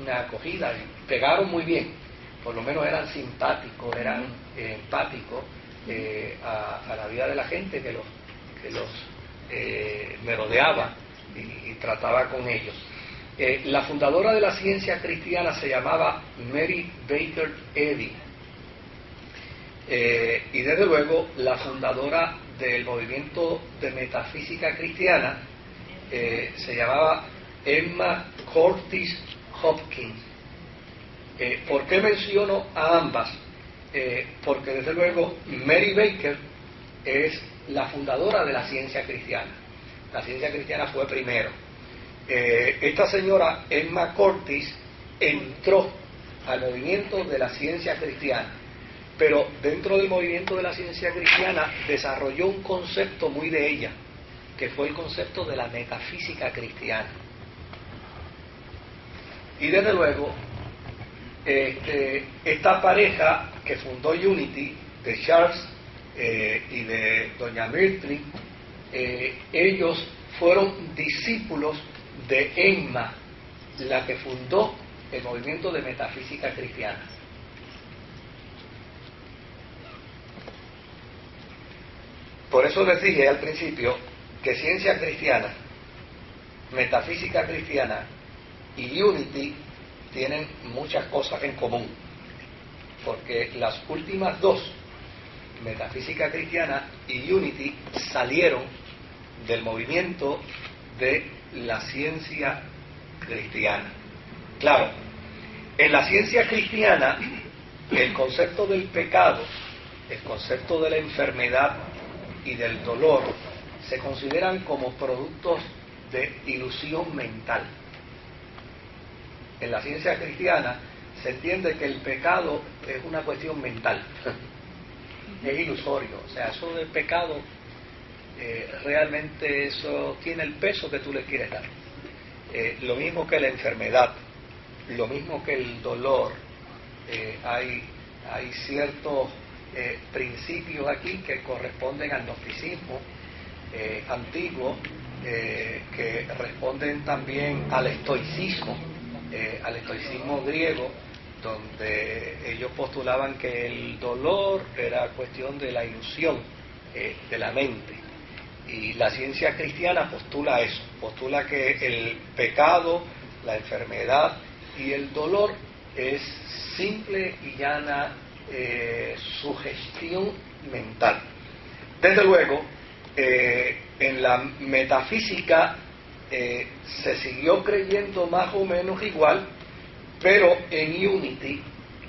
buena acogida, pegaron muy bien, por lo menos eran simpáticos, eran empáticos a la vida de la gente que los merodeaba y trataba con ellos. La fundadora de la ciencia cristiana se llamaba Mary Baker Eddy, y desde luego la fundadora del movimiento de metafísica cristiana se llamaba Emma Curtis Hopkins. ¿Por qué menciono a ambas? Porque desde luego Mary Baker es la fundadora de la ciencia cristiana. La ciencia cristiana fue primero. Esta señora Emma Curtis entró al movimiento de la ciencia cristiana, pero dentro del movimiento de la ciencia cristiana desarrolló un concepto muy de ella, que fue el concepto de la metafísica cristiana. Y desde luego esta pareja que fundó Unity, de Charles y de doña Myrtle, ellos fueron discípulos de Emma, la que fundó el movimiento de metafísica cristiana. Por eso les dije al principio que ciencia cristiana, metafísica cristiana y Unity tienen muchas cosas en común, porque las últimas dos, metafísica cristiana y Unity, salieron del movimiento de la ciencia cristiana. Claro, en la ciencia cristiana el concepto del pecado, el concepto de la enfermedad y del dolor se consideran como productos de ilusión mental. En la ciencia cristiana se entiende que el pecado es una cuestión mental, es ilusorio, o sea, eso del pecado realmente eso tiene el peso que tú le quieres dar. Lo mismo que la enfermedad, lo mismo que el dolor, hay ciertos principios aquí que corresponden al gnosticismo antiguo, que responden también al estoicismo griego, donde ellos postulaban que el dolor era cuestión de la ilusión de la mente. Y la ciencia cristiana postula eso, postula que el pecado, la enfermedad y el dolor es simple y llana sugestión mental. Desde luego, en la metafísica se siguió creyendo más o menos igual, pero en Unity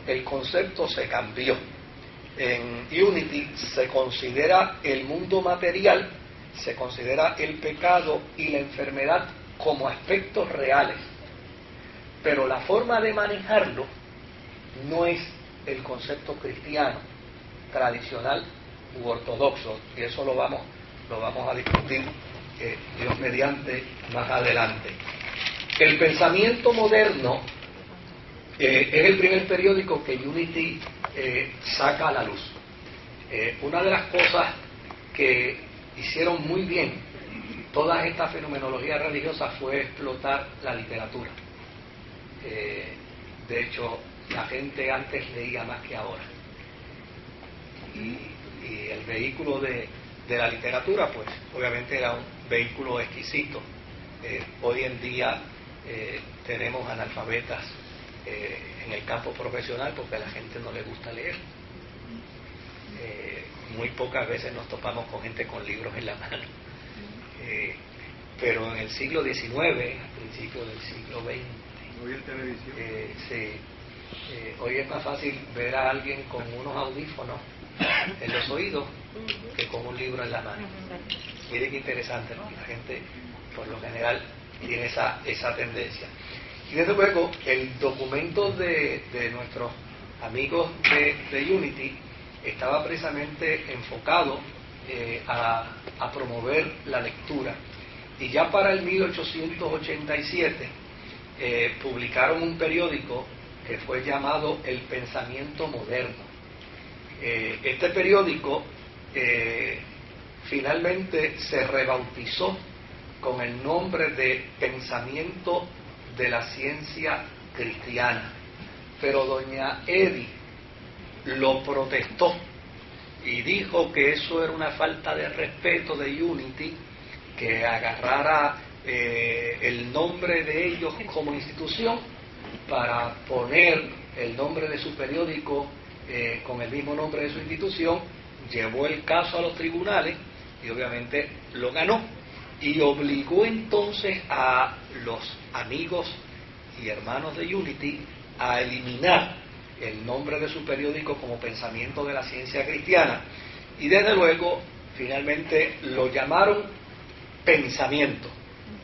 el concepto se cambió. En Unity se considera el mundo material, se considera el pecado y la enfermedad como aspectos reales, pero la forma de manejarlo no es el concepto cristiano tradicional u ortodoxo, y eso lo vamos a discutir Dios mediante más adelante. El pensamiento moderno es el primer periódico que Unity saca a la luz. Una de las cosas que hicieron muy bien toda esta fenomenología religiosa fue explotar la literatura. De hecho, la gente antes leía más que ahora. Y el vehículo de la literatura, pues, obviamente era un vehículo exquisito. Hoy en día tenemos analfabetas en el campo profesional porque a la gente no le gusta leer. Muy pocas veces nos topamos con gente con libros en la mano. Pero en el siglo XIX, al principio del siglo XX, hoy en televisión, hoy es más fácil ver a alguien con unos audífonos en los oídos que con un libro en la mano. Mire qué interesante, ¿no? La gente por lo general tiene esa tendencia. Y desde luego el documento de nuestros amigos de Unity estaba precisamente enfocado a promover la lectura, y ya para el 1887 publicaron un periódico que fue llamado El Pensamiento Moderno. Este periódico finalmente se rebautizó con el nombre de Pensamiento de la Ciencia cristiana. Pero doña Eddy lo protestó y dijo que eso era una falta de respeto de Unity, que agarrara el nombre de ellos como institución para poner el nombre de su periódico con el mismo nombre de su institución. Llevó el caso a los tribunales y obviamente lo ganó, y obligó entonces a los amigos y hermanos de Unity a eliminar el nombre de su periódico como Pensamiento de la Ciencia Cristiana, y desde luego finalmente lo llamaron Pensamiento,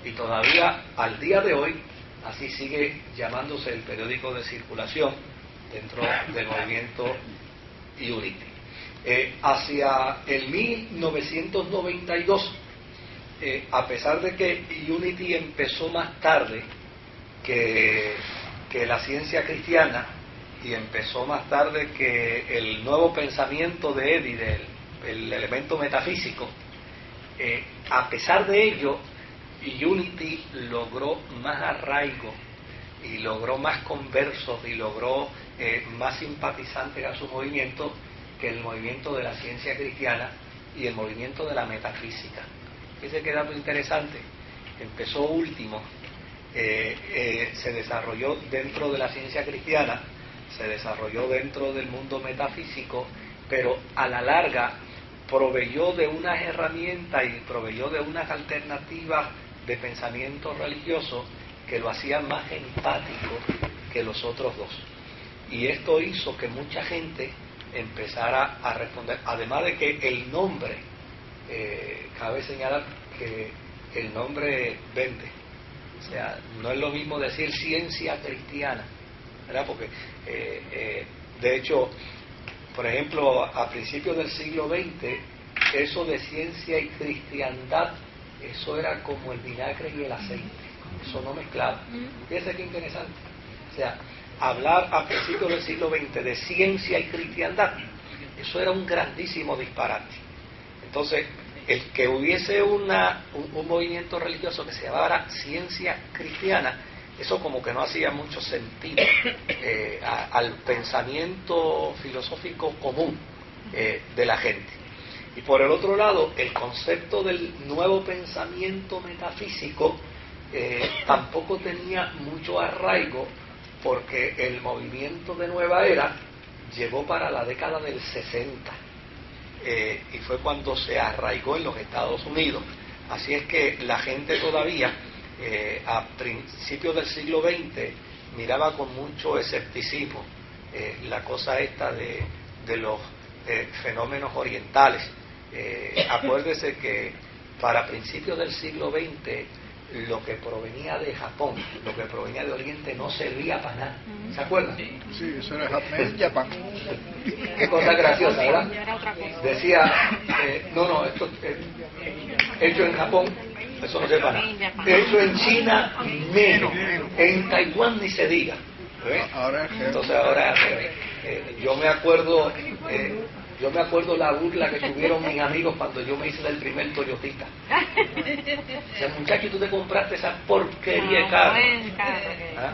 y todavía al día de hoy así sigue llamándose el periódico de circulación dentro del movimiento Unity. Hacia el 1992, a pesar de que Unity empezó más tarde que la ciencia cristiana, y empezó más tarde que el nuevo pensamiento de Eddy, del elemento metafísico, a pesar de ello, Unity logró más arraigo y logró más conversos y logró más simpatizantes a su movimiento que el movimiento de la ciencia cristiana y el movimiento de la metafísica. Ese que dato interesante, empezó último, se desarrolló dentro de la ciencia cristiana, se desarrolló dentro del mundo metafísico, pero a la larga proveyó de unas herramientas y proveyó de unas alternativas de pensamiento religioso que lo hacían más empático que los otros dos. Y esto hizo que mucha gente empezara a responder, además de que el nombre, cabe señalar que el nombre vende, o sea, no es lo mismo decir ciencia cristiana, ¿verdad? Porque de hecho, por ejemplo, a principios del siglo XX, eso de ciencia y cristiandad, eso era como el vinagre y el aceite, eso no mezclaba. Fíjense qué interesante. O sea, hablar a principios del siglo XX de ciencia y cristiandad, eso era un grandísimo disparate. Entonces, el que hubiese un movimiento religioso que se llamara ciencia cristiana, eso como que no hacía mucho sentido al pensamiento filosófico común de la gente. Y por el otro lado, el concepto del nuevo pensamiento metafísico tampoco tenía mucho arraigo, porque el movimiento de Nueva Era llegó para la década del 60, y fue cuando se arraigó en los Estados Unidos. Así es que la gente todavía a principios del siglo XX miraba con mucho escepticismo la cosa esta de los fenómenos orientales. Acuérdese que para principios del siglo XX lo que provenía de Japón, lo que provenía de Oriente no servía para nada. ¿Se acuerdan? Sí, eso era Japón. Qué cosa graciosa, ¿verdad? Decía, no, esto hecho en Japón, eso no sirve para nada. Hecho en China, menos. En Taiwán ni se diga. Entonces ahora yo me acuerdo la burla que tuvieron mis amigos cuando yo me hice del primer Toyotita. O sea, muchacho, tú te compraste esa porquería de carro. ¿Ah?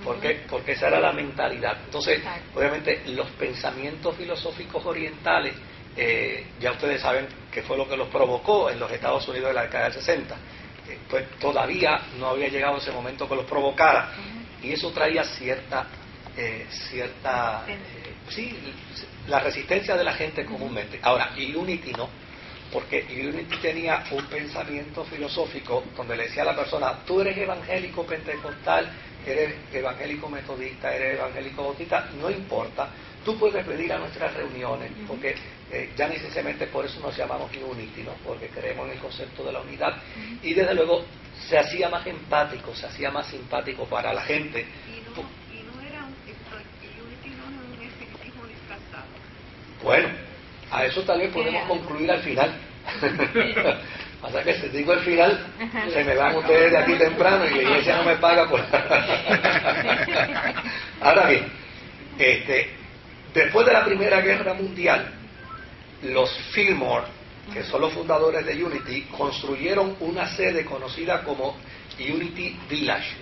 Porque esa era la mentalidad. Entonces, obviamente, los pensamientos filosóficos orientales, ya ustedes saben qué fue lo que los provocó en los Estados Unidos de la década del 60. Pues todavía no había llegado ese momento que los provocara. Y eso traía cierta la resistencia de la gente comúnmente. Ahora, Unity no, porque Unity tenía un pensamiento filosófico donde le decía a la persona: tú eres evangélico pentecostal, eres evangélico metodista, eres evangélico bautista, no importa, tú puedes venir a nuestras reuniones, porque ya necesariamente por eso nos llamamos Unity, ¿no? Porque creemos en el concepto de la unidad, y desde luego se hacía más empático, se hacía más simpático para la gente. Bueno, a eso tal vez podemos concluir al final. Pasa que si digo al final, se me van ustedes de aquí temprano y la iglesia no me paga por... Ahora bien, después de la Primera Guerra Mundial, los Fillmore, que son los fundadores de Unity, construyeron una sede conocida como Unity Village.